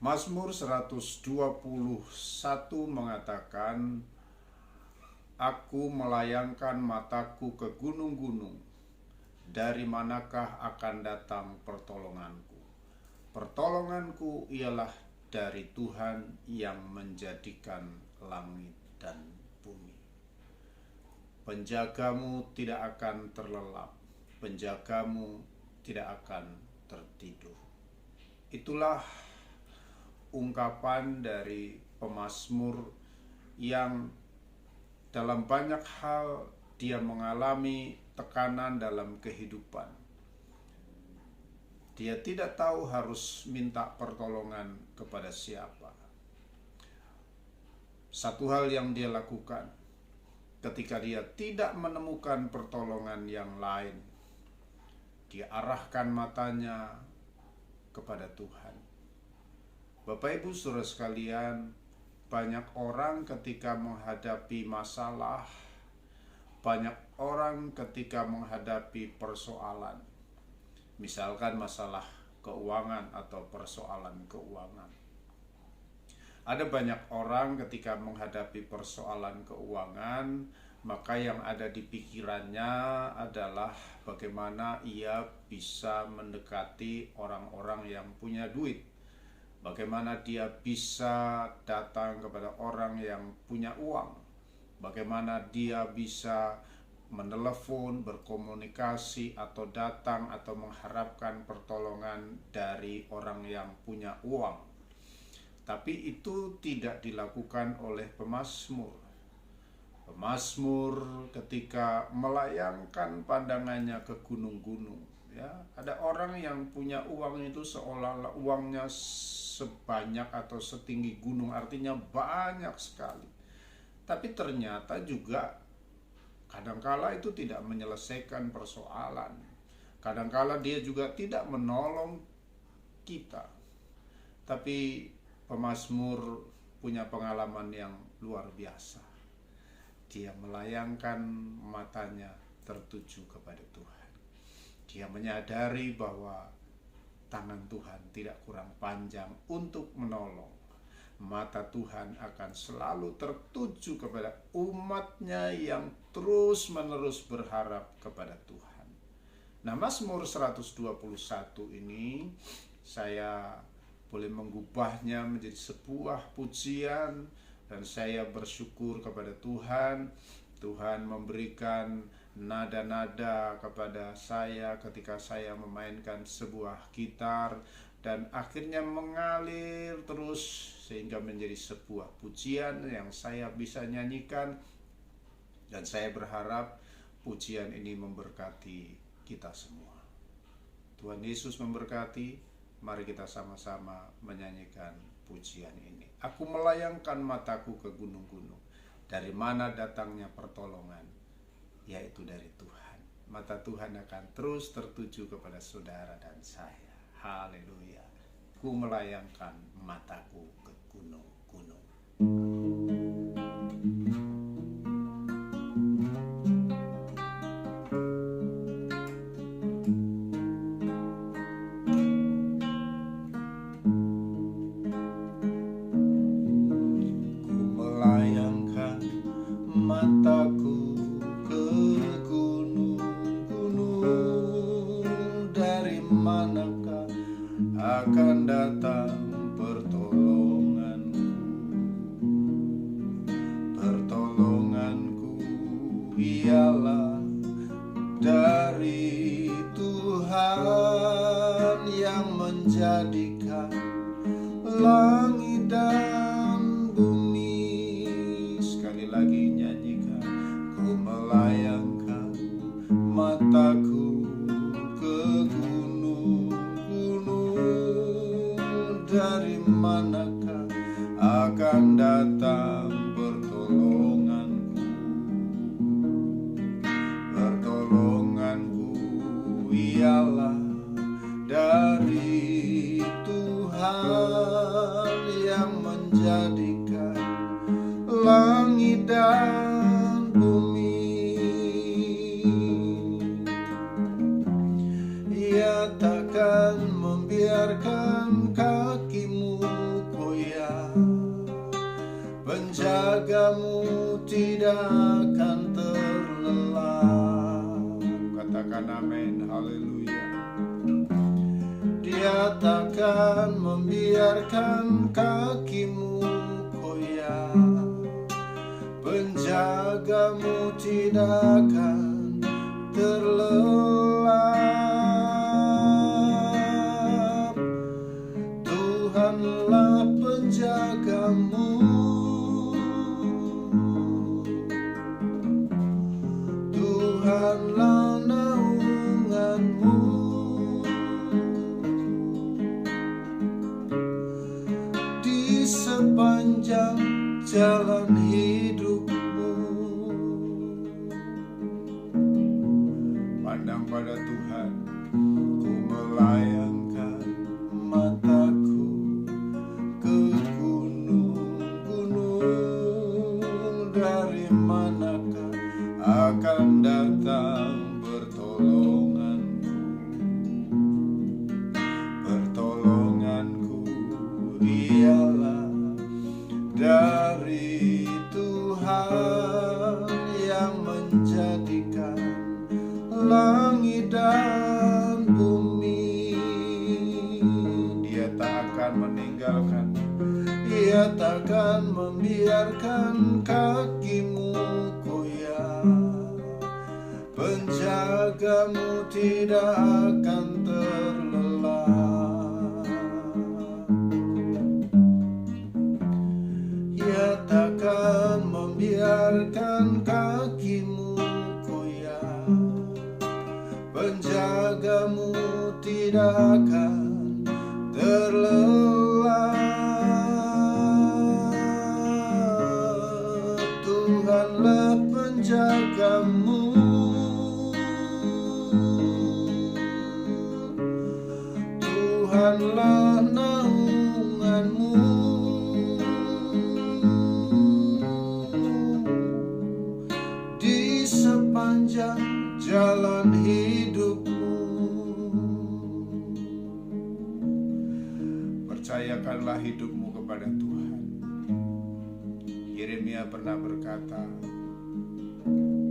Mazmur 121 mengatakan, Aku melayangkan mataku ke gunung-gunung, dari manakah akan datang pertolonganku? Pertolonganku ialah dari Tuhan yang menjadikan langit dan bumi. Penjagamu tidak akan terlelap, penjagamu tidak akan tertidur. Itulah ungkapan dari pemazmur yang dalam banyak hal dia mengalami tekanan dalam kehidupan. Dia tidak tahu harus minta pertolongan kepada siapa. Satu hal yang dia lakukan ketika dia tidak menemukan pertolongan yang lain, dia arahkan matanya kepada Tuhan. Bapak Ibu Saudara sekalian, banyak orang ketika menghadapi masalah, banyak orang ketika menghadapi persoalan, misalkan masalah keuangan atau persoalan keuangan. Ada banyak orang ketika menghadapi persoalan keuangan, maka yang ada di pikirannya adalah bagaimana ia bisa mendekati orang-orang yang punya duit. Bagaimana dia bisa datang kepada orang yang punya uang. Bagaimana dia bisa menelepon, berkomunikasi, atau datang atau mengharapkan pertolongan dari orang yang punya uang. Tapi itu tidak dilakukan oleh pemazmur. Pemazmur ketika melayangkan pandangannya ke gunung-gunung, ya, ada orang yang punya uang itu seolah-olah uangnya sebanyak atau setinggi gunung, artinya banyak sekali. Tapi ternyata juga kadangkala itu tidak menyelesaikan persoalan. Kadangkala dia juga tidak menolong kita. Tapi pemazmur punya pengalaman yang luar biasa. Dia melayangkan matanya tertuju kepada Tuhan. Dia menyadari bahwa tangan Tuhan tidak kurang panjang untuk menolong. Mata Tuhan akan selalu tertuju kepada umatnya yang terus-menerus berharap kepada Tuhan. Nah, Mazmur 121 ini saya boleh mengubahnya menjadi sebuah pujian, dan saya bersyukur kepada Tuhan. Tuhan memberikan nada-nada kepada saya ketika saya memainkan sebuah gitar, dan akhirnya mengalir terus sehingga menjadi sebuah pujian yang saya bisa nyanyikan. Dan saya berharap pujian ini memberkati kita semua. Tuhan Yesus memberkati. Mari kita sama-sama menyanyikan pujian ini. Aku melayangkan mataku ke gunung-gunung. Dari mana datangnya pertolongan? Yaitu dari Tuhan. Mata Tuhan akan terus tertuju kepada saudara dan saya. Haleluya. Ku melayangkan mataku ke gunung-gunung. Mataku ke gunung-gunung, dari manakah akan datang pertolonganku? Pertolonganku ialah dari Tuhan yang menjadikan langit dan bumi. Sekali lagi nyanyikan. Ku melayangkan mataku ke gunung-gunung, dari manakah akan datang pertolonganku? Pertolonganku ialah dari Tuhan yang menjadikan langit dan bumi. Ia takkan membiarkan kakimu penjagamu tidak akan terlelap. Katakan amin, haleluya. Dia takkan membiarkan kakimu goyah, penjagamu tidak akan terlelap. Tuhanlah penjagamu, Tuhanlah naunganmu. Di sepanjang jalan hidupmu, pandang pada Tuhan. Ku melayangkan mataku ke gunung-gunung, dari manakah akan datang pertolonganku. Pertolonganku ialah dari Tuhan yang menjadikan langit dan bumi. Dia tak akan meninggalkan, Dia takkan membiarkan kakimu goyah, penjagamu tidak akan terlelap. Dia takkan membiarkan kakimu goyah, penjagamu tidak akan terlelap. Tuhanlah penjagamu, Tuhanlah naunganmu. Di sepanjang jalan hidupmu, percayakanlah hidupmu kepada Tuhan. Yeremia pernah berkata,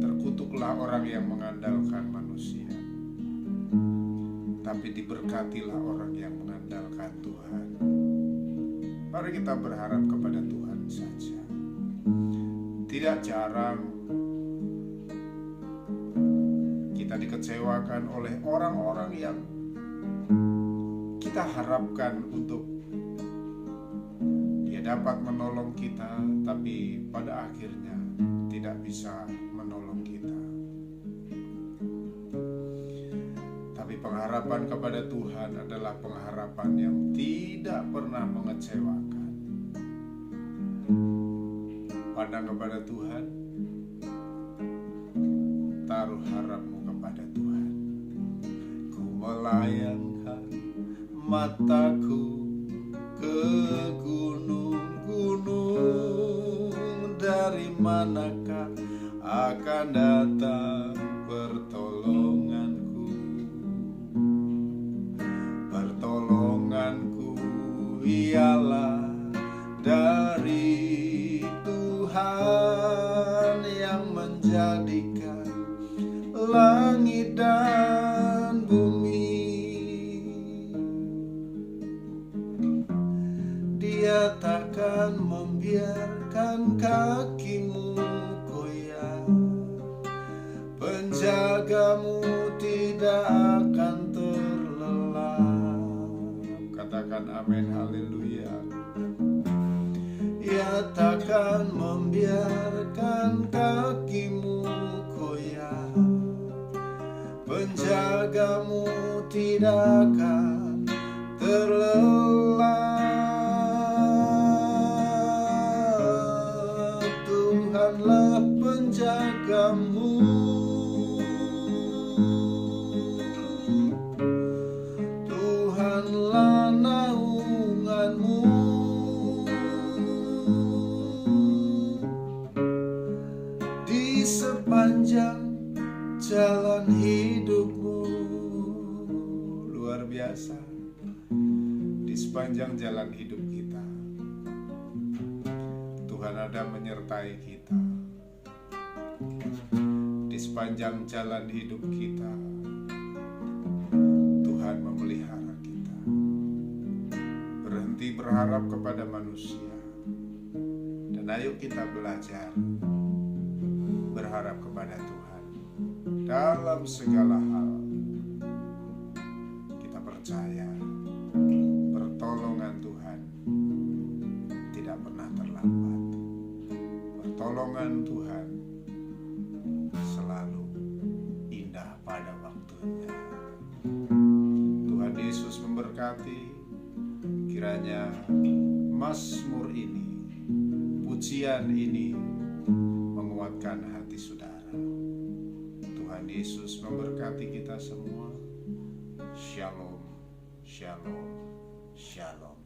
terkutuklah orang yang mengandalkan manusia, tapi diberkatilah orang yang mengandalkan Tuhan. Mari kita berharap kepada Tuhan saja. Tidak jarang kita dikecewakan oleh orang-orang yang kita harapkan untuk dia dapat menolong kita, tapi pada akhirnya tidak bisa menolong kita. Tapi pengharapan kepada Tuhan adalah pengharapan yang tidak pernah mengecewakan. Pandang kepada Tuhan, taruh harapmu kepada Tuhan. Ku melayangkan mataku ke gunung-gunung, dari manakah akan datang pertolonganku. Pertolonganku ialah dari Tuhan yang menjadikan langit dan bumi. Dia takkan membiarkan kakimu goyah, penjagamu tidak akan terlelap. Katakan amin, haleluya. Dia takkan membiarkan kakimu goyah, penjagamu tidak akan terlelap. Tuhanlah penjagamu, Tuhanlah naunganmu. Di sepanjang jalan hidupmu, luar biasa. Di sepanjang jalan hidup kita, Tuhan ada menyertai kita di sepanjang jalan hidup kita. Tuhan memelihara kita. Berhenti berharap kepada manusia, dan ayo kita belajar berharap kepada Tuhan dalam segala hal. Kita percaya pertolongan Tuhan tidak pernah terlambat. Pertolongan Tuhan selalu indah pada waktunya. Tuhan Yesus memberkati. Kiranya Mazmur ini, pujian ini menguatkan hati saudara. Tuhan Yesus memberkati kita semua. Shalom, shalom, shalom.